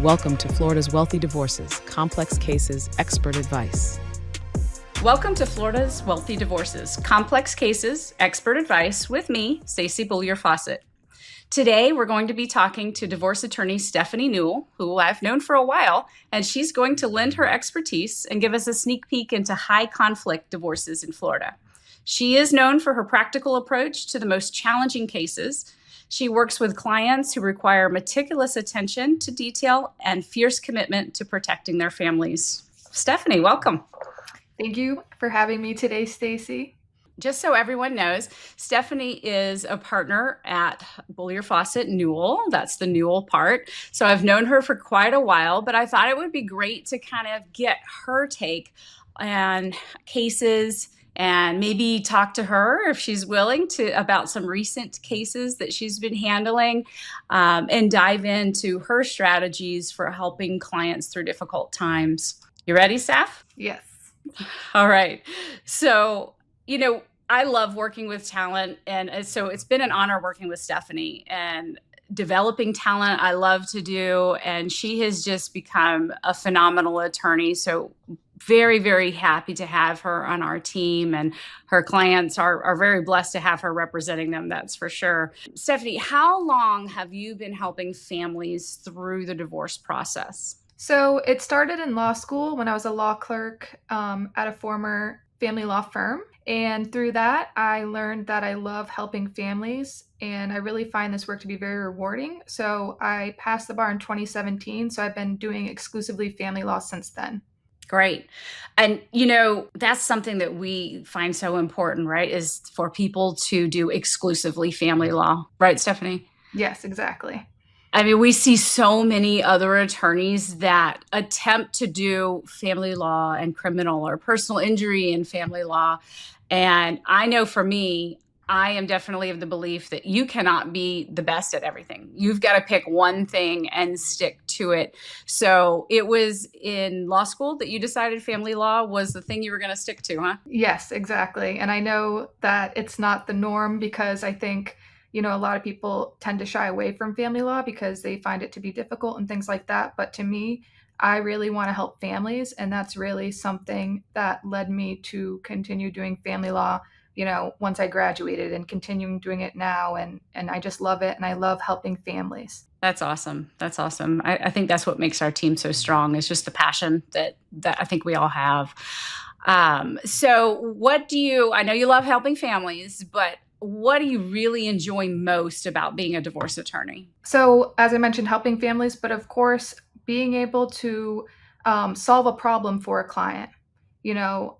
Welcome to Florida's Wealthy Divorces, Complex Cases, Expert Advice. Welcome to Florida's Wealthy Divorces, Complex Cases, Expert Advice with me, Stacy Beaulieu-Fawcett. Today, we're going to be talking to divorce attorney Stephanie Newell, who I've known for a while, and she's going to lend her expertise and give us a sneak peek into high conflict divorces in Florida. She is known for her practical approach to the most challenging cases. She works with clients who require meticulous attention to detail and fierce commitment to protecting their families. Stephanie, welcome. Thank you for having me today, Stacy. Just so everyone knows, Stephanie is a partner at Beaulieu Fawcett Newell. That's the Newell part. So I've known her for quite a while, but I thought it would be great to kind of get her take on cases and maybe talk to her if she's willing to about some recent cases that she's been handling, and dive into her strategies for helping clients through difficult times. You ready, Steph? Yes. All right. So, I love working with talent. And so it's been an honor working with Stephanie, and developing talent I love to do. And she has just become a phenomenal attorney. So very, very happy to have her on our team, and her clients are very blessed to have her representing them. That's for sure. Stephanie, how long have you been helping families through the divorce process? So it started in law school when I was a law clerk at a former family law firm. And through that, I learned that I love helping families, and I really find this work to be very rewarding. So I passed the bar in 2017. So I've been doing exclusively family law since then. Great. And, that's something that we find so important, right? Is for people to do exclusively family law. Right, Stephanie? Yes, exactly. I mean, we see so many other attorneys that attempt to do family law and criminal or personal injury and family law. And I know for me, I am definitely of the belief that you cannot be the best at everything. You've got to pick one thing and stick to it. So it was in law school that you decided family law was the thing you were going to stick to, huh? Yes, exactly. And I know that it's not the norm, because I think, a lot of people tend to shy away from family law because they find it to be difficult and things like that. But to me, I really want to help families. And that's really something that led me to continue doing family law, once I graduated, and continuing doing it now. And I just love it. And I love helping families. That's awesome. That's awesome. I think that's what makes our team so strong. It's just the passion that I think we all have. So I know you love helping families, but what do you really enjoy most about being a divorce attorney? So as I mentioned, helping families, but of course, being able to solve a problem for a client.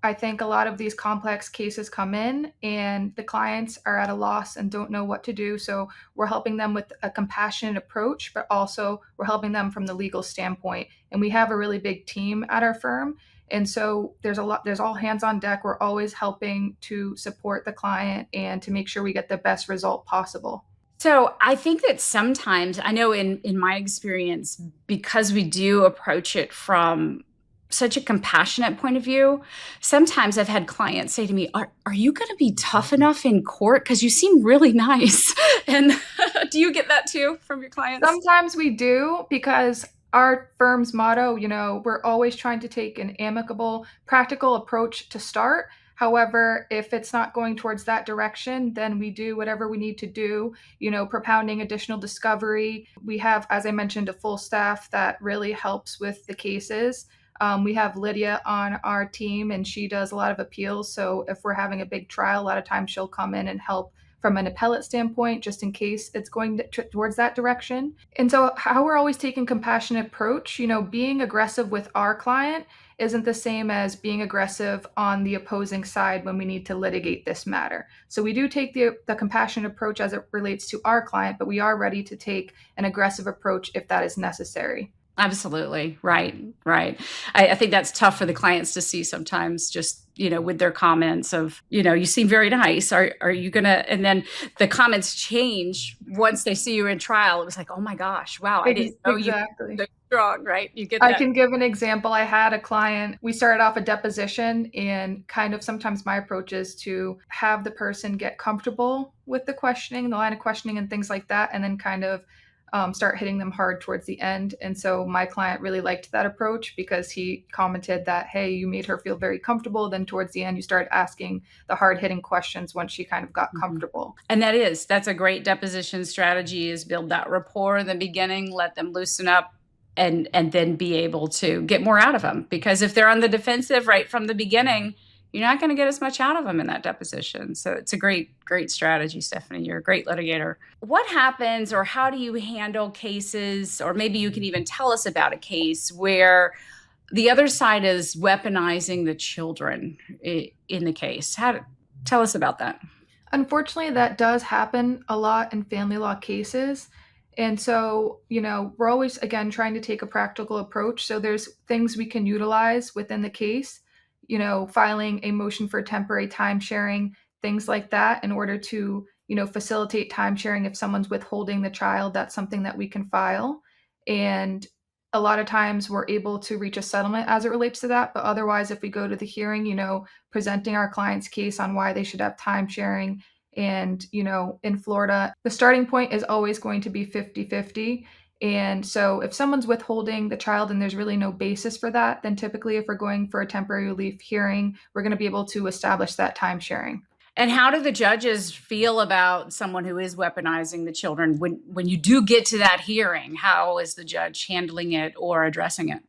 I think a lot of these complex cases come in and the clients are at a loss and don't know what to do. So we're helping them with a compassionate approach, but also we're helping them from the legal standpoint. And we have a really big team at our firm. And so there's all hands on deck. We're always helping to support the client and to make sure we get the best result possible. So I think that sometimes, I know in my experience, because we do approach it from such a compassionate point of view, sometimes I've had clients say to me, are you going to be tough enough in court? Because you seem really nice. And do you get that too from your clients? Sometimes we do, because our firm's motto, we're always trying to take an amicable, practical approach to start. However, if it's not going towards that direction, then we do whatever we need to do, propounding additional discovery. We have, as I mentioned, a full staff that really helps with the cases. We have Lydia on our team, and she does a lot of appeals. So if we're having a big trial, a lot of times she'll come in and help from an appellate standpoint, just in case it's going towards that direction. And so how we're always taking compassionate approach, being aggressive with our client isn't the same as being aggressive on the opposing side when we need to litigate this matter. So we do take the compassionate approach as it relates to our client, but we are ready to take an aggressive approach if that is necessary. Absolutely. Right. I think that's tough for the clients to see sometimes, just, with their comments of, you seem very nice. Are you going to, and then the comments change once they see you in trial. It was like, oh my gosh, wow. I didn't know exactly. You were so strong, right? You get that. I can give an example. I had a client, we started off a deposition, and kind of sometimes my approach is to have the person get comfortable with the questioning, the line of questioning and things like that. And then kind of start hitting them hard towards the end. And so my client really liked that approach because he commented that, hey, you made her feel very comfortable. Then towards the end, you started asking the hard hitting questions once she kind of got comfortable. And that's a great deposition strategy, is build that rapport in the beginning, let them loosen up, and then be able to get more out of them. Because if they're on the defensive right from the beginning, you're not going to get as much out of them in that deposition. So it's a great strategy, Stephanie. You're a great litigator. What happens, or how do you handle cases, or maybe you can even tell us about a case where the other side is weaponizing the children in the case? Tell us about that. Unfortunately, that does happen a lot in family law cases. And so, we're always, again, trying to take a practical approach. So there's things we can utilize within the case, filing a motion for temporary time sharing, things like that, in order to, facilitate time sharing. If someone's withholding the child, that's something that we can file. And a lot of times we're able to reach a settlement as it relates to that. But otherwise, if we go to the hearing, presenting our client's case on why they should have time sharing. And, in Florida, the starting point is always going to be 50-50. And so if someone's withholding the child and there's really no basis for that, then typically if we're going for a temporary relief hearing, we're going to be able to establish that time sharing. And how do the judges feel about someone who is weaponizing the children when you do get to that hearing? How is the judge handling it or addressing it?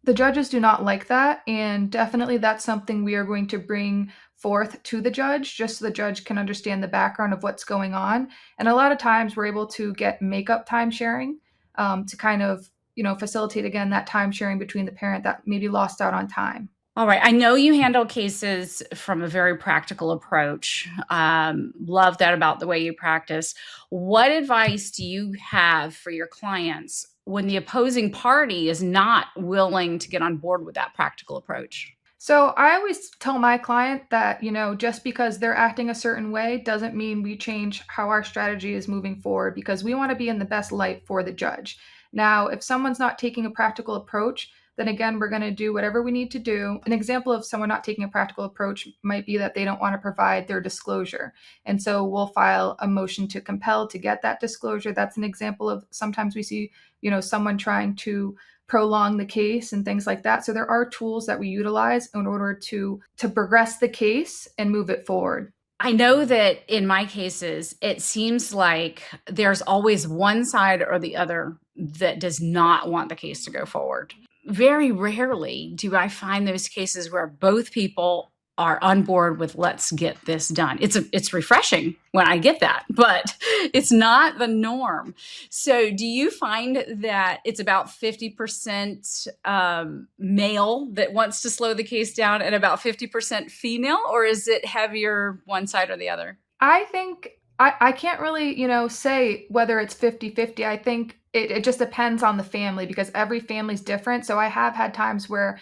The judges do not like that. And definitely that's something we are going to bring forth to the judge, just so the judge can understand the background of what's going on. And a lot of times we're able to get makeup time sharing to kind of, facilitate, again, that time sharing between the parent that maybe lost out on time. All right. I know you handle cases from a very practical approach. Love that about the way you practice. What advice do you have for your clients when the opposing party is not willing to get on board with that practical approach? So I always tell my client that, just because they're acting a certain way doesn't mean we change how our strategy is moving forward, because we want to be in the best light for the judge. Now, if someone's not taking a practical approach, then again, we're going to do whatever we need to do. An example of someone not taking a practical approach might be that they don't want to provide their disclosure. And so we'll file a motion to compel to get that disclosure. That's an example of sometimes we see, someone trying to prolong the case and things like that. So there are tools that we utilize in order to progress the case and move it forward. I know that in my cases, it seems like there's always one side or the other that does not want the case to go forward. Very rarely do I find those cases where both people are on board with let's get this done. It's refreshing when I get that, but it's not the norm. So do you find that it's about 50% male that wants to slow the case down and about 50% female, or is it heavier one side or the other? I think I can't really, say whether it's 50-50. I think it just depends on the family, because every family's different. So I have had times where,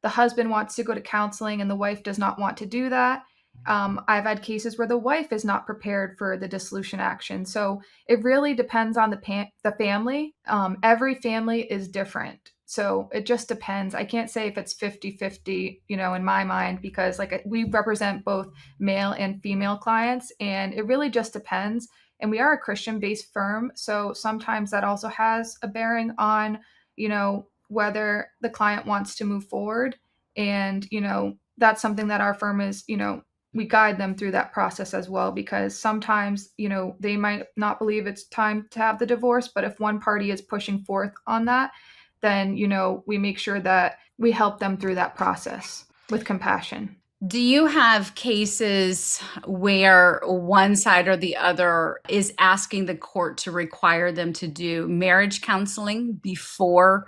the husband wants to go to counseling and the wife does not want to do that. I've had cases where the wife is not prepared for the dissolution action. So it really depends on the family. Every family is different. So it just depends. I can't say if it's 50-50, in my mind, because we represent both male and female clients, and it really just depends. And we are a Christian-based firm, so sometimes that also has a bearing on, whether the client wants to move forward. And, that's something that our firm is, we guide them through that process as well, because sometimes, they might not believe it's time to have the divorce, but if one party is pushing forth on that, then, we make sure that we help them through that process with compassion. Do you have cases where one side or the other is asking the court to require them to do marriage counseling before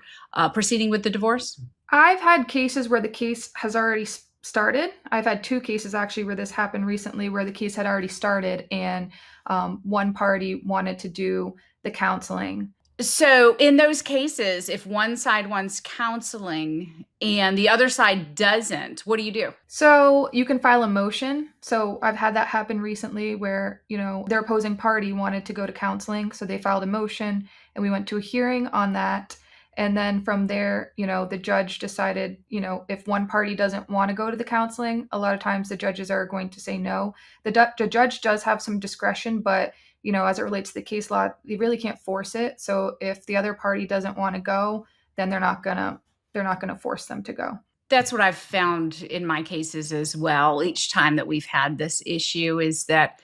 proceeding with the divorce? I've had cases where the case has already started. I've had 2 cases actually where this happened recently, where the case had already started and one party wanted to do the counseling. So in those cases, if one side wants counseling and the other side doesn't, what do you do? So you can file a motion. So I've had that happen recently where, their opposing party wanted to go to counseling. So they filed a motion and we went to a hearing on that. And then from there, the judge decided, if one party doesn't want to go to the counseling, a lot of times the judges are going to say no. The judge does have some discretion, but as it relates to the case law, they really can't force it. So if the other party doesn't want to go, then they're not gonna force them to go. That's what I've found in my cases as well. Each time that we've had this issue is that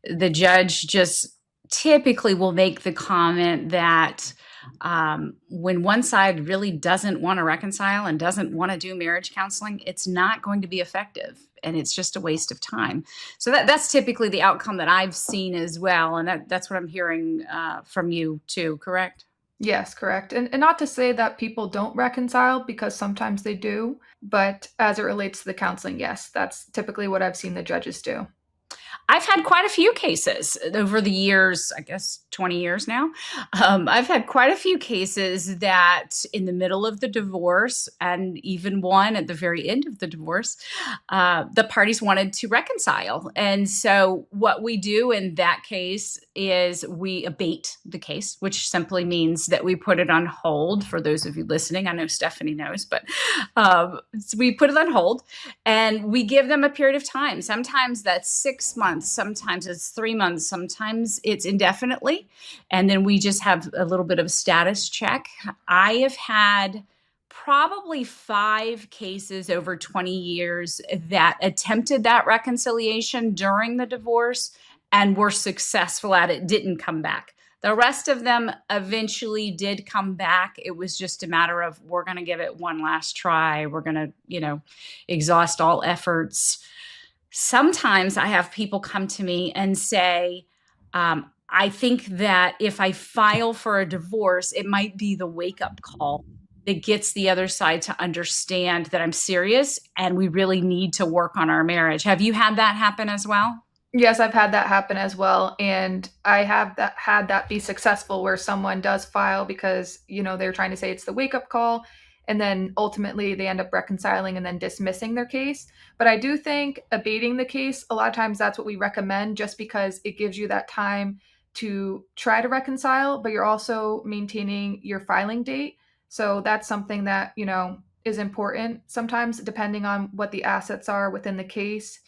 the judge just typically will make the comment that when one side really doesn't want to reconcile and doesn't want to do marriage counseling, it's not going to be effective and it's just a waste of time. So that's typically the outcome that I've seen as well. And that's what I'm hearing from you too, correct? Yes, correct. And not to say that people don't reconcile, because sometimes they do, but as it relates to the counseling, yes, that's typically what I've seen the judges do. I've had quite a few cases over the years, I guess 20 years now. I've had quite a few cases that in the middle of the divorce, and even one at the very end of the divorce, the parties wanted to reconcile. And so what we do in that case is we abate the case, which simply means that we put it on hold. For those of you listening, I know Stephanie knows, but so we put it on hold and we give them a period of time. Sometimes that's 6 months, sometimes it's 3 months, sometimes it's indefinitely. And then we just have a little bit of a status check. I have had probably 5 cases over 20 years that attempted that reconciliation during the divorce and were successful at it, didn't come back. The rest of them eventually did come back. It was just a matter of, we're going to give it one last try. We're going to, exhaust all efforts. Sometimes I have people come to me and say, I think that if I file for a divorce, it might be the wake-up call that gets the other side to understand that I'm serious and we really need to work on our marriage. Have you had that happen as well? Yes, I've had that happen as well. And I have had that be successful, where someone does file because, they're trying to say it's the wake-up call. And then ultimately they end up reconciling and then dismissing their case. But I do think abating the case, a lot of times that's what we recommend, just because it gives you that time to try to reconcile, but you're also maintaining your filing date. So that's something that, is important. Sometimes, depending on what the assets are within the case,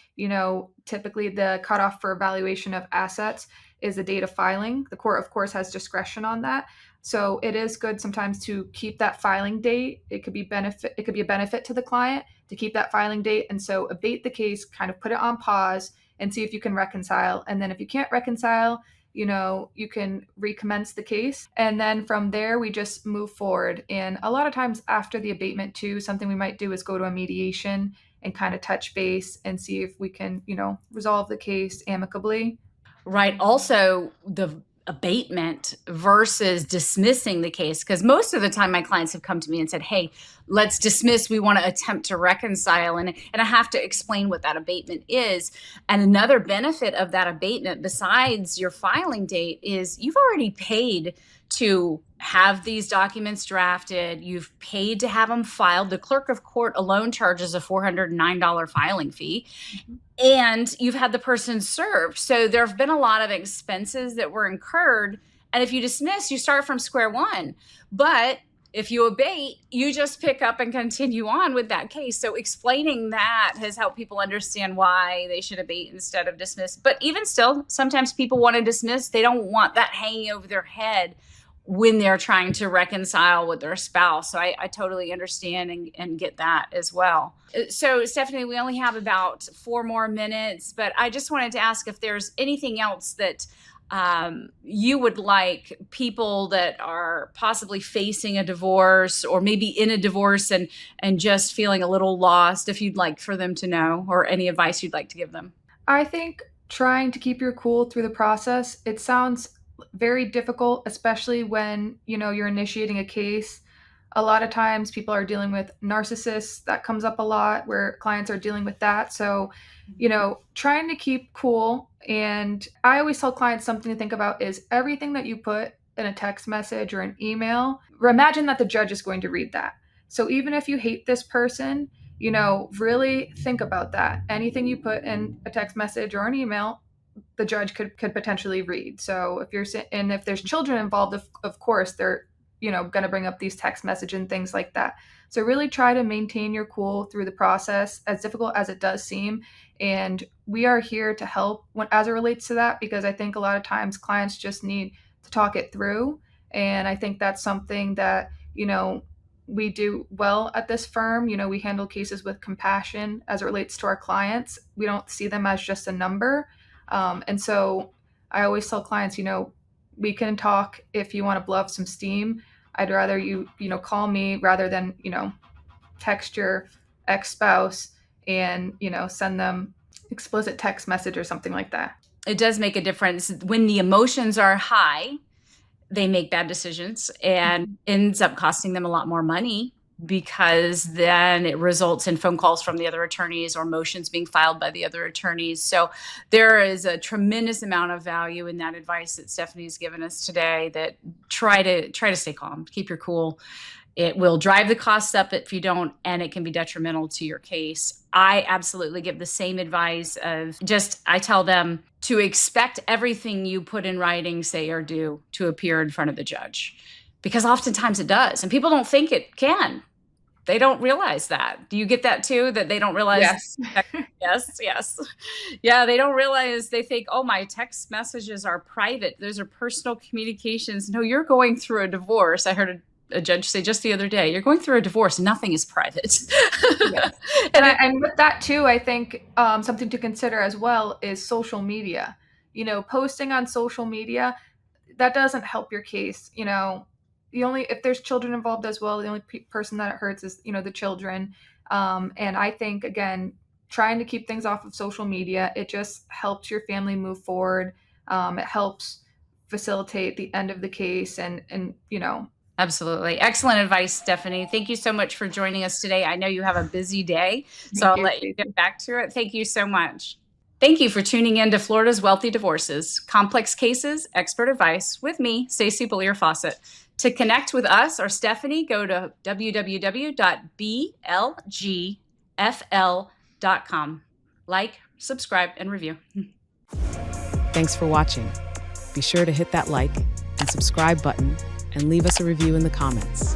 typically the cutoff for evaluation of assets is the date of filing. The court, of course, has discretion on that. So it is good sometimes to keep that filing date. It could be a benefit to the client to keep that filing date. And so abate the case, kind of put it on pause and see if you can reconcile. And then if you can't reconcile, you can recommence the case. And then from there, we just move forward. And a lot of times after the abatement too, something we might do is go to a mediation and kind of touch base and see if we can, resolve the case amicably. Right. Also, the abatement versus dismissing the case, because most of the time my clients have come to me and said, hey, let's dismiss. We want to attempt to reconcile. And I have to explain what that abatement is. And another benefit of that abatement, besides your filing date, is you've already paid to have these documents drafted. You've paid to have them filed. The clerk of court alone charges a $409 filing fee. And you've had the person served. So there have been a lot of expenses that were incurred. And if you dismiss, you start from square one. But if you abate, you just pick up and continue on with that case. So explaining that has helped people understand why they should abate instead of dismiss. But even still, sometimes people want to dismiss. They don't want that hanging over their head when they're trying to reconcile with their spouse. So I totally understand and get that as well. So Stephanie, we only have about 4 more minutes, but I just wanted to ask if there's anything else that you would like people that are possibly facing a divorce or maybe in a divorce and just feeling a little lost, if you'd like for them to know, or any advice you'd like to give them. I think trying to keep your cool through the process, it sounds very difficult, especially when, you're initiating a case. A lot of times people are dealing with narcissists. That comes up a lot where clients are dealing with that. So, trying to keep cool. And I always tell clients something to think about is everything that you put in a text message or an email, imagine that the judge is going to read that. So even if you hate this person, really think about that. Anything you put in a text message or an email, the judge could potentially read. So if there's children involved, of course, they're, going to bring up these text message and things like that. So really try to maintain your cool through the process, as difficult as it does seem. And we are here to help as it relates to that, because I think a lot of times clients just need to talk it through. And I think that's something that, we do well at this firm. We handle cases with compassion as it relates to our clients. We don't see them as just a number. And so I always tell clients, we can talk if you want to blow up some steam. I'd rather you call me rather than, text your ex-spouse and, send them explicit text message or something like that. It does make a difference. When the emotions are high, they make bad decisions and ends up costing them a lot more money, because then it results in phone calls from the other attorneys or motions being filed by the other attorneys. So there is a tremendous amount of value in that advice that Stephanie's given us today, that try to stay calm, keep your cool. It will drive the costs up if you don't, and it can be detrimental to your case. I absolutely give the same advice of I tell them to expect everything you put in writing, say, or do to appear in front of the judge, because oftentimes it does. And people don't think it can. They don't realize that. Do you get that too? That they don't realize? Yes. Yes. Yeah, they don't realize. They think, oh, my text messages are private. Those are personal communications. No, you're going through a divorce. I heard a judge say just the other day, you're going through a divorce. Nothing is private. Yes. And with that too, I think something to consider as well is social media. Posting on social media, that doesn't help your case. If there's children involved as well, the only person that it hurts is, the children. And I think, again, trying to keep things off of social media, it just helps your family move forward. It helps facilitate the end of the case and. Absolutely. Excellent advice, Stephanie. Thank you so much for joining us today. I know you have a busy day, so I'll let you get back to it. Thank you so much. Thank you for tuning in to Florida's Wealthy Divorces, complex cases, expert advice with me, Stacy Beaulieu-Fawcett. To connect with us or Stephanie, go to www.blgfl.com. Like, subscribe, and review. Thanks for watching. Be sure to hit that like and subscribe button and leave us a review in the comments.